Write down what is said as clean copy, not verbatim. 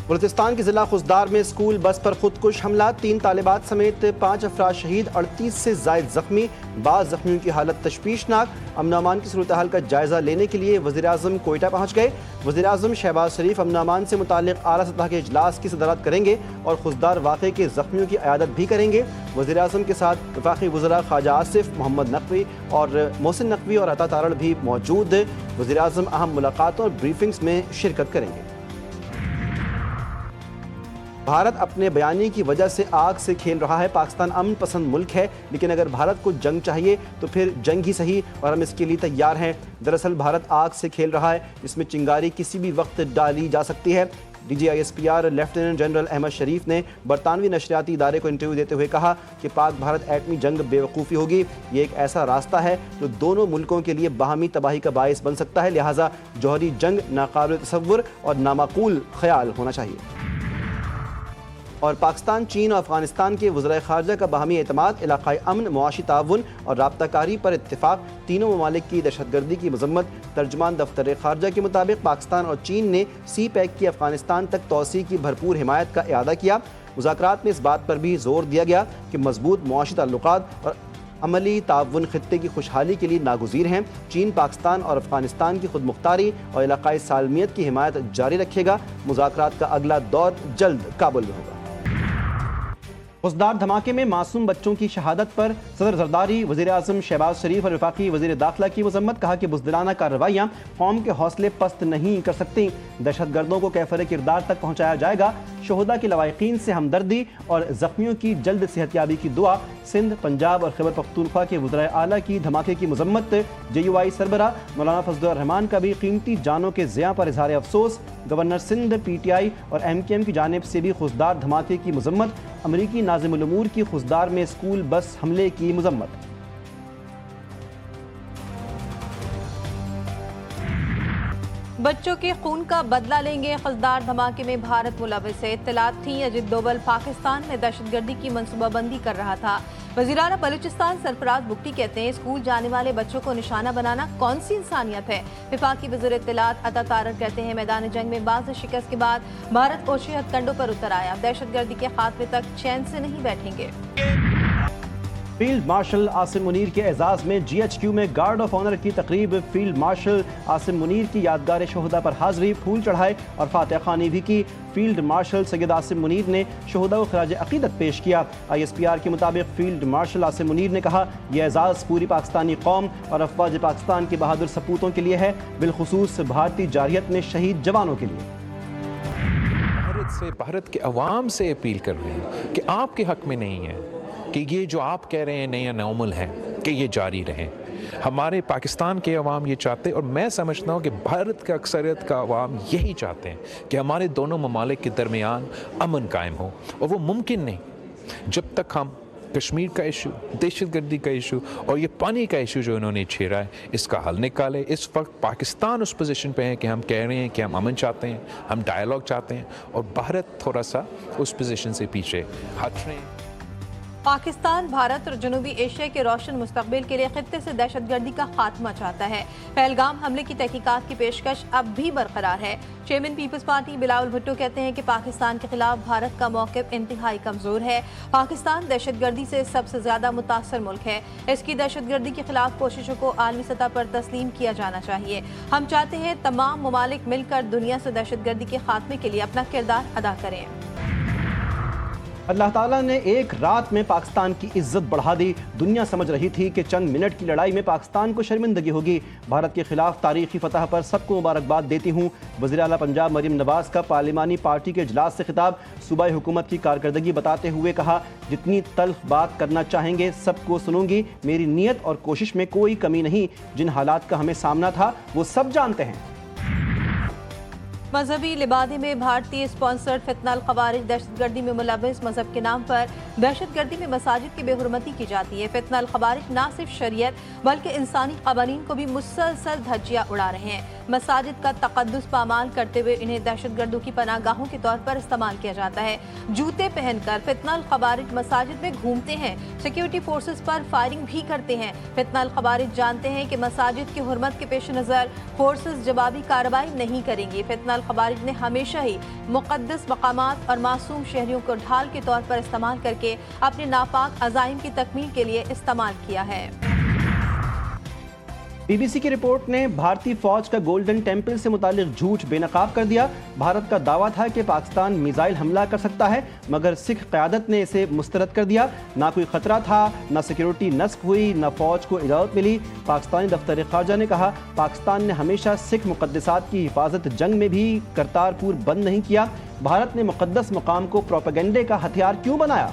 بلوچستان کے ضلع خضدار میں اسکول بس پر خودکش حملہ، 3 طالبات سمیت 5 افراد شہید، 38 سے زائد زخمی، بعض زخمیوں کی حالت تشویشناک۔ امن و امان کی صورتحال کا جائزہ لینے کے لیے وزیراعظم کوئٹہ پہنچ گئے۔ وزیراعظم شہباز شریف امن و امان سے متعلق اعلیٰ سطح کے اجلاس کی صدارت کریں گے اور خضدار واقعے کے زخمیوں کی عیادت بھی کریں گے۔ وزیراعظم کے ساتھ وفاقی وزراء خواجہ آصف، محمد نقوی اور محسن نقوی اور عطا تارڑ بھی موجود۔ وزیراعظم اہم ملاقاتوں اور بریفنگز میں شرکت کریں گے۔ بھارت اپنے بیانی کی وجہ سے آگ سے کھیل رہا ہے۔ پاکستان امن پسند ملک ہے، لیکن اگر بھارت کو جنگ چاہیے تو پھر جنگ ہی صحیح، اور ہم اس کے لیے تیار ہیں۔ دراصل بھارت آگ سے کھیل رہا ہے، اس میں چنگاری کسی بھی وقت ڈالی جا سکتی ہے۔ D G I S P R lieutenant general Ahmed Sharif نے برطانوی نشریاتی ادارے کو انٹرویو دیتے ہوئے کہا کہ پاک بھارت ایٹمی جنگ بے وقوفی ہوگی۔ یہ ایک ایسا راستہ ہے جو دونوں ملکوں کے لیے باہمی تباہی کا باعث بن سکتا ہے، لہٰذا جوہری جنگ ناقابل تصور اور نامعقول خیال ہونا چاہیے۔ اور پاکستان، چین اور افغانستان کے وزرائے خارجہ کا باہمی اعتماد، علاقائی امن، معاشی تعاون اور رابطہ کاری پر اتفاق۔ تینوں ممالک کی دہشت گردی کی مذمت۔ ترجمان دفتر خارجہ کے مطابق پاکستان اور چین نے سی پیک کی افغانستان تک توسیع کی بھرپور حمایت کا اعادہ کیا۔ مذاکرات میں اس بات پر بھی زور دیا گیا کہ مضبوط معاشی تعلقات اور عملی تعاون خطے کی خوشحالی کے لیے ناگزیر ہیں۔ چین پاکستان اور افغانستان کی خود مختاری اور علاقائی سالمیت کی حمایت جاری رکھے گا۔ مذاکرات کا اگلا دور جلد کابل میں ہوگا۔ خضدار دھماکے میں معصوم بچوں کی شہادت پر صدر زرداری، وزیراعظم شہباز شریف اور وفاقی وزیر داخلہ کی مذمت۔ کہا کہ بزدلانہ کارروائیاں قوم کے حوصلے پست نہیں کر سکتی، دہشت گردوں کو کیفر کردار تک پہنچایا جائے گا۔ شہداء کے لواحقین سے ہمدردی اور زخمیوں کی جلد صحتیابی کی دعا۔ سندھ، پنجاب اور خیبر پختونخوا کے وزرائے اعلیٰ کی دھماکے کی مذمت۔ جے یو آئی سربراہ مولانا فضل الرحمان کا بھی قیمتی جانوں کے ضیاع پر اظہار افسوس۔ Governor Sindh, P T I اور ایم کیو ایم کی جانب سے بھی خضدار دھماکے کی مذمت۔ امریکی ناظم الامور کی خضدار میں اسکول بس حملے کی مذمت۔ بچوں کے خون کا بدلہ لیں گے، خضدار دھماکے میں بھارت ملوث ہے، اطلاعات تھیں۔ اجت دوول پاکستان میں دہشت گردی کی منصوبہ بندی کر رہا تھا۔ وزیراعلیٰ بلوچستان سرفراز بگٹی کہتے ہیں اسکول جانے والے بچوں کو نشانہ بنانا کون سی انسانیت ہے۔ وفاقی وزیر اطلاعات عطا تارڑ کہتے ہیں میدان جنگ میں باز شکست کے بعد بھارت اوچھے ہتھ کنڈوں پر اتر آیا، دہشت گردی کے خاتمے تک چین سے نہیں بیٹھیں گے۔ فیلڈ مارشل عاصم منیر کے اعزاز میں جی ایچ کیو میں گارڈ آف آنر کی تقریب۔ فیلڈ مارشل عاصم منیر کی یادگار شہداء پر حاضری، پھول چڑھائے اور فاتحہ خوانی بھی کی۔ فیلڈ مارشل سید عاصم منیر نے شہداء کو خراج عقیدت پیش کیا۔ آئی ایس پی آر کے مطابق فیلڈ مارشل عاصم منیر نے کہا یہ اعزاز پوری پاکستانی قوم اور افواج پاکستان کے بہادر سپوتوں کے لیے ہے، بالخصوص بھارتی جارحیت میں شہید جوانوں کے لیے۔ بھارت کے عوام سے اپیل کر رہے ہیں کہ آپ کے حق میں نہیں ہے کہ یہ جو آپ کہہ رہے ہیں نیا نارمل ہے کہ یہ جاری رہے۔ ہمارے پاکستان کے عوام یہ چاہتے ہیں، اور میں سمجھتا ہوں کہ بھارت کا اکثریت کا عوام یہی چاہتے ہیں کہ ہمارے دونوں ممالک کے درمیان امن قائم ہو، اور وہ ممکن نہیں جب تک ہم کشمیر کا ایشو، دہشت گردی کا ایشو اور یہ پانی کا ایشو جو انہوں نے چھیڑا ہے اس کا حل نکالے۔ اس وقت پاکستان اس پوزیشن پہ ہے کہ ہم کہہ رہے ہیں کہ ہم امن چاہتے ہیں، ہم ڈائیلاگ چاہتے ہیں، اور بھارت تھوڑا سا اس پوزیشن سے پیچھے ہٹ رہے ہیں۔ پاکستان بھارت اور جنوبی ایشیا کے روشن مستقبل کے لیے خطے سے دہشت گردی کا خاتمہ چاہتا ہے۔ پہلگام حملے کی تحقیقات کی پیشکش اب بھی برقرار ہے۔ Chairman Peoples party Bilawal Bhutto کہتے ہیں کہ پاکستان کے خلاف بھارت کا موقف انتہائی کمزور ہے۔ پاکستان دہشت گردی سے سب سے زیادہ متاثر ملک ہے، اس کی دہشت گردی کے خلاف کوششوں کو عالمی سطح پر تسلیم کیا جانا چاہیے۔ ہم چاہتے ہیں تمام ممالک مل کر دنیا سے دہشت گردی کے خاتمے کے لیے اپنا کردار ادا کریں۔ اللہ تعالیٰ نے ایک رات میں پاکستان کی عزت بڑھا دی۔ دنیا سمجھ رہی تھی کہ چند منٹ کی لڑائی میں پاکستان کو شرمندگی ہوگی۔ بھارت کے خلاف تاریخی فتح پر سب کو مبارکباد دیتی ہوں۔ وزیر اعلیٰ پنجاب مریم نواز کا پارلیمانی پارٹی کے اجلاس سے خطاب، صوبائی حکومت کی کارکردگی بتاتے ہوئے کہا جتنی تلخ بات کرنا چاہیں گے سب کو سنوں گی، میری نیت اور کوشش میں کوئی کمی نہیں، جن حالات کا ہمیں سامنا تھا وہ سب جانتے ہیں۔ مذہبی لبادے میں بھارتی اسپانسرڈ فتنہ الخوارج دہشت گردی میں ملوث، مذہب کے نام پر دہشت گردی میں مساجد کی بے حرمتی کی جاتی ہے۔ فتنہ الخوارج نہ صرف شریعت بلکہ انسانی قوانین کو بھی مسلسل دھجیاں اڑا رہے ہیں۔ مساجد کا تقدس پامال کرتے ہوئے انہیں دہشت گردوں کی پناہ گاہوں کے طور پر استعمال کیا جاتا ہے۔ جوتے پہن کر فتنہ الخوارج مساجد میں گھومتے ہیں، سیکیورٹی فورسز پر فائرنگ بھی کرتے ہیں۔ فتنہ الخوارج جانتے ہیں کہ مساجد کی حرمت کے پیش نظر فورسز جوابی کارروائی نہیں کریں گی۔ فتنہ الخوارج نے ہمیشہ ہی مقدس مقامات اور معصوم شہریوں کو ڈھال کے طور پر استعمال کر کے اپنے ناپاک عزائم کی تکمیل کے لیے استعمال کیا ہے۔ بی بی سی کی رپورٹ نے بھارتی فوج کا گولڈن ٹیمپل سے متعلق جھوٹ بے نقاب کر دیا۔ بھارت کا دعویٰ تھا کہ پاکستان میزائل حملہ کر سکتا ہے، مگر سکھ قیادت نے اسے مسترد کر دیا۔ نہ کوئی خطرہ تھا، نہ سیکیورٹی نصب ہوئی، نہ فوج کو اجازت ملی۔ پاکستانی دفتر خارجہ نے کہا پاکستان نے ہمیشہ سکھ مقدسات کی حفاظت جنگ میں بھی کرتارپور بند نہیں کیا۔ بھارت نے مقدس مقام کو پروپیگنڈے کا ہتھیار کیوں بنایا؟